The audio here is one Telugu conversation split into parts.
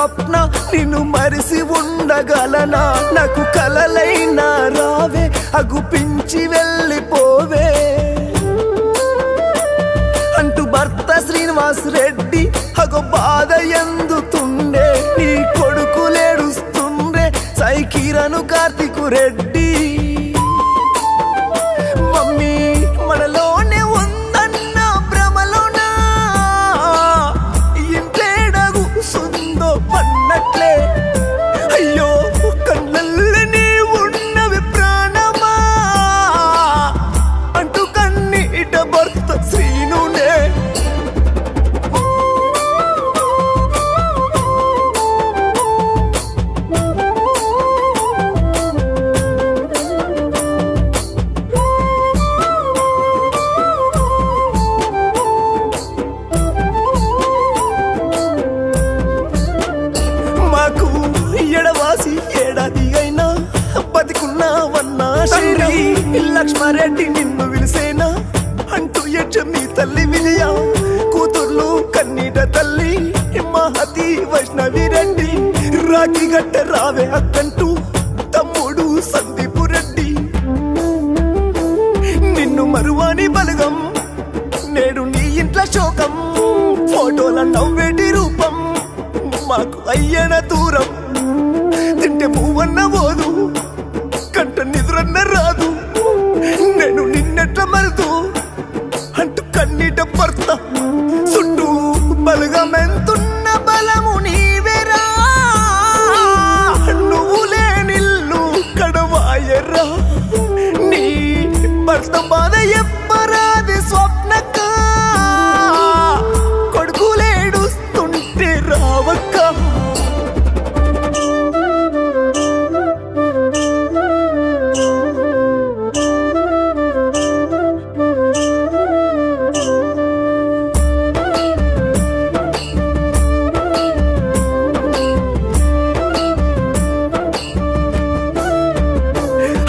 స్వప్న నిన్ను మరిసి ఉండగలనా నాకు కలలైనా రావే అగుపించి వెళ్ళిపోవే అంటూ భర్త శ్రీనివాస్ రెడ్డి అగో బాధ ఎందుతుండే నీ కొడుకులేడుస్తుండే సాయి కిరణ్ కార్తిక్ రెడ్డి మమ్మీ మనలోనే ఉందన్న భ్రమలోనా ఇంట్లేడగు సుందో పన్నట్లే అయ్యో కళ్ళల్లో నీ ఉన్నవి ప్రాణమా అంటూ కన్నీట భర్త శ్రీనునే మాకు ఎడవాసి ఏడాది అయినా బతికున్నావన్నా శ్రీ లక్ష్మారెడ్డి నిన్ను విలిసేనా అంటూ మీ తల్లి విజయ కూతుర్లు కన్నీట తల్లి మహతి వైష్ణవి రెడ్డి రాఖీ గట్ట రావే అక్కంటూ తమ్ముడు సందీపు రెడ్డి నిన్ను మరువాని బలగం నేడు నీ ఇంట్లో శోకం ఫోటోల నవ్వేటి రూపం మాకు అయ్యన దూరం తింటే పువ్వన్న పోదు కంట నిద్రన్న రాదు నేను నిన్నెట్ల మరుతూ అంటూ కన్నీట భర్త చుట్టూ బలగమెంతున్న బలము నీవేరా నువ్వు లేనిల్లు కడవాయరా నీ భర్త బాధ ఎప్పరాది స్వప్నక కొడుకులేడుస్తుంటే రావక్క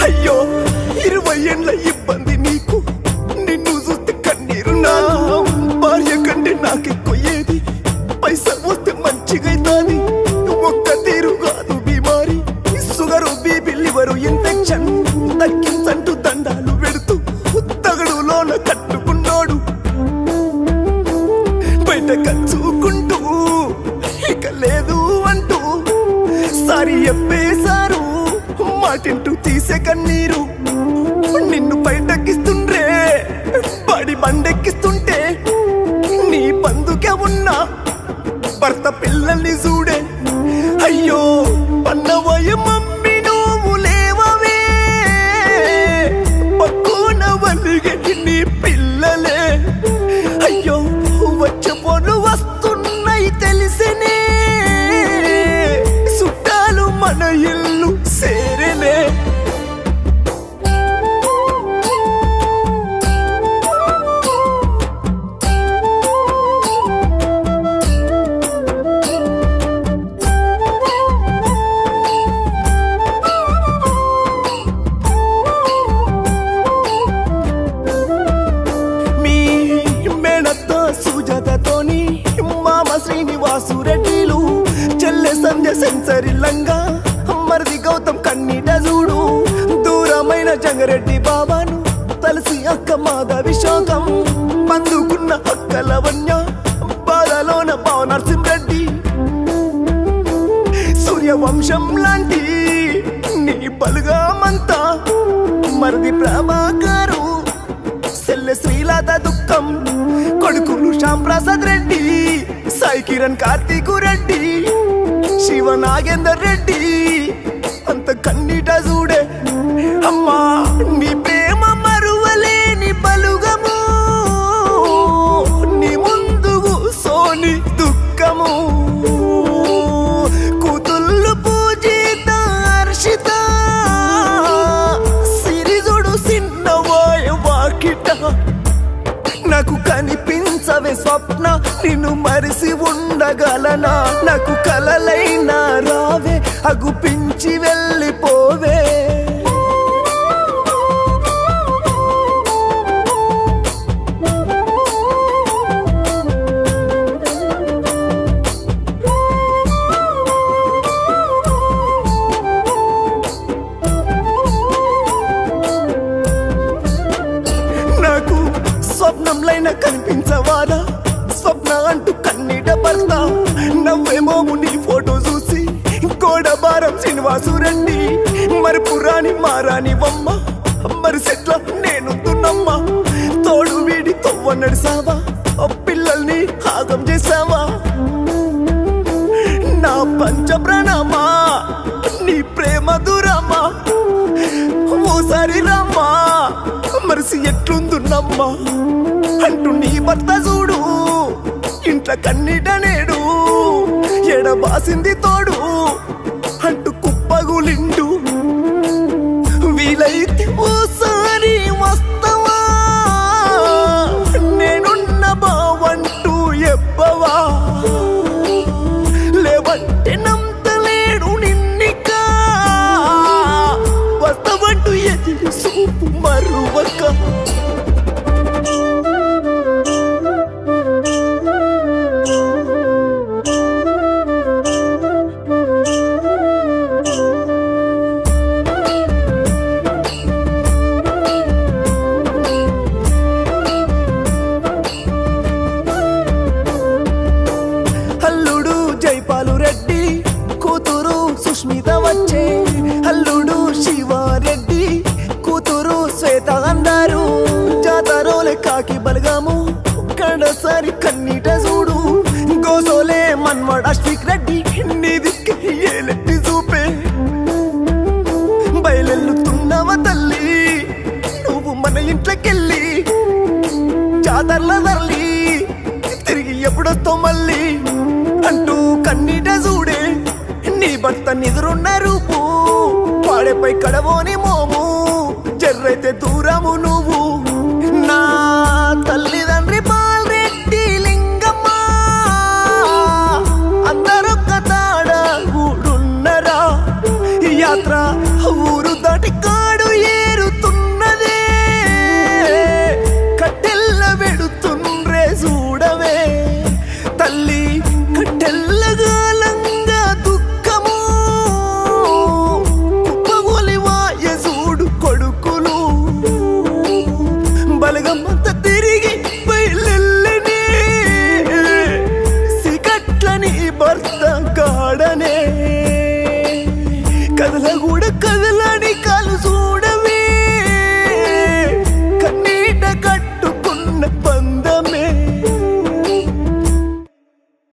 అయ్యో 20 ఏండ్ల ఇబ్బంది నీకు నిన్ను చూస్తే కన్నీరు నా భార్య కంటే నాకెక్కువ ఏది పైసా వస్తే మంచిగైతాది ఒక్క తీరు కాదు బీమారి షుగరు బీపీ లివరు ఇన్ఫెక్షన్ తగ్గించంటూ దండాలు పెడుతూ తగడులోన కట్టుకున్నాడు బయట కచ్చుకుంటూ ఇక లేదు అంటూ సారీ చెప్పేశారు మాటింటూ తీసే కన్నీరు నిన్ను బయటకిస్తుండ్రే పడి బండెక్కిస్తుంటే నీ బందుకే ఉన్నా భర్త పిల్లల్ని చూడే అయ్యో పన్నవయ మమ్మీ నువ్వు లేవవే పక్కున వలిగే నీ పిల్లలే అయ్యో వచ్చే పొను వస్తున్నాయి తెలిసినే చుట్టాలు మన ఇల్లు సేరలే మీ మేనత్త సుజాతతోని మామ శ్రీనివాసు రెడ్డిలు చెల్లె సంధ్య సెన్సరిల్లంగా మరిది గౌతమ్ కన్నీట చూడు దూరమైన జంగరెడ్డి బాబాను తలసి అక్క మాధవి శోకం బందుకున్న అక్క లవణ్య బాధలోన బావ నరసింహరెడ్డి సూర్యవంశం లాంటి నీ బలుగామంతా మరిది ప్రభాకరు సెల్లె శ్రీలత దుఃఖం కొడుకులు శ్యాంప్రసాద్ రెడ్డి సాయి కిరణ్ కార్తీక్ రెడ్డి శివ నాగేందర్ రెడ్డి అంత కన్నీట చూడే అమ్మా నీ ప్రేమ మరువలేని బలుగము నీ ముందుకు సోని దుఃఖము కూతుళ్ళు పూజిత హర్షిత సిరిజుడు సిన్నవాయ వాకిట నాకు కనిపించవే స్వప్న నిన్ను మరిసి ఉండగలనా నాకు కలలైనా రావే అగుపించి వెళ్ళిపోవే స్వప్నంలైనా కనిపించవారా స్వప్న అంటూ కన్నీట భర్త నవ్వేమో నీ ఫోటో చూసి కోడబారం శ్రీనివాసురెడ్డి మరి పురాణి మారాని వమ్మ మరి సెట్ల నేను తున్నమ్మ తోడు వీడి తొవ్వ నడిసావా పిల్లల్ని ఆగం చేసావా నా పంచ ప్రణమా నీ ప్రేమ దురమ్మా ఓసారి రమ్మా మరిసి ఎట్లుందున్నమ్మా అంటూ నీ భర్త చూడు ఇంట్లో కన్నీట నేడు ఎడబాసింది తోడు అంటూ కుప్పగులిండు వీలైతే ఓసారి వస్తావా నేనున్న బావంటూ ఎప్పవా లేవంటే నమ్మలేడు నిన్నికా వస్తావంటూ ఎదురు చూపు మరువక అల్లుడు జైపాలు రెడ్డి కూతురు సుష్మిత వచ్చే అల్లుడు శివారెడ్డి కూతురు శ్వేత అందరు జాతరోలే కాకి బలగాము కడసారి కన్నీట చూడు గోసోలే మన్వాడ అశ్విక్ రెడ్డి నీదికి ఏలెట్టి చూపే బయలెల్లుతున్నవ తల్లి నువ్వు మన ఇంట్లోకెళ్ళి జాతరల తరలి తిరిగి ఎప్పుడొస్తావు మళ్ళీ అంటూ కన్నీట చూడే నీ భర్త నిదురున్న రూపు పాడేపై కడవోని మోము జర్రైతే దూరము నువ్వు నా తల్లిదండ్రి బాలరెడ్డి లింగమ్మ అందరొక్క తాడ ఊడున్నరా యాత్ర ఊరు దాటి కాడు ఏరుతున్నదే కట్టెల్ల వెడుతుండ్రే చూడవే తల్లి కట్టెల్లగాలంగా దుఃఖము కుప్పగొలివాయ చూడు కొడుకులు బలగమ్మంత తిరిగి బయలెల్లనే సిగట్లని భర్త గాడనే కదల కూడా కదల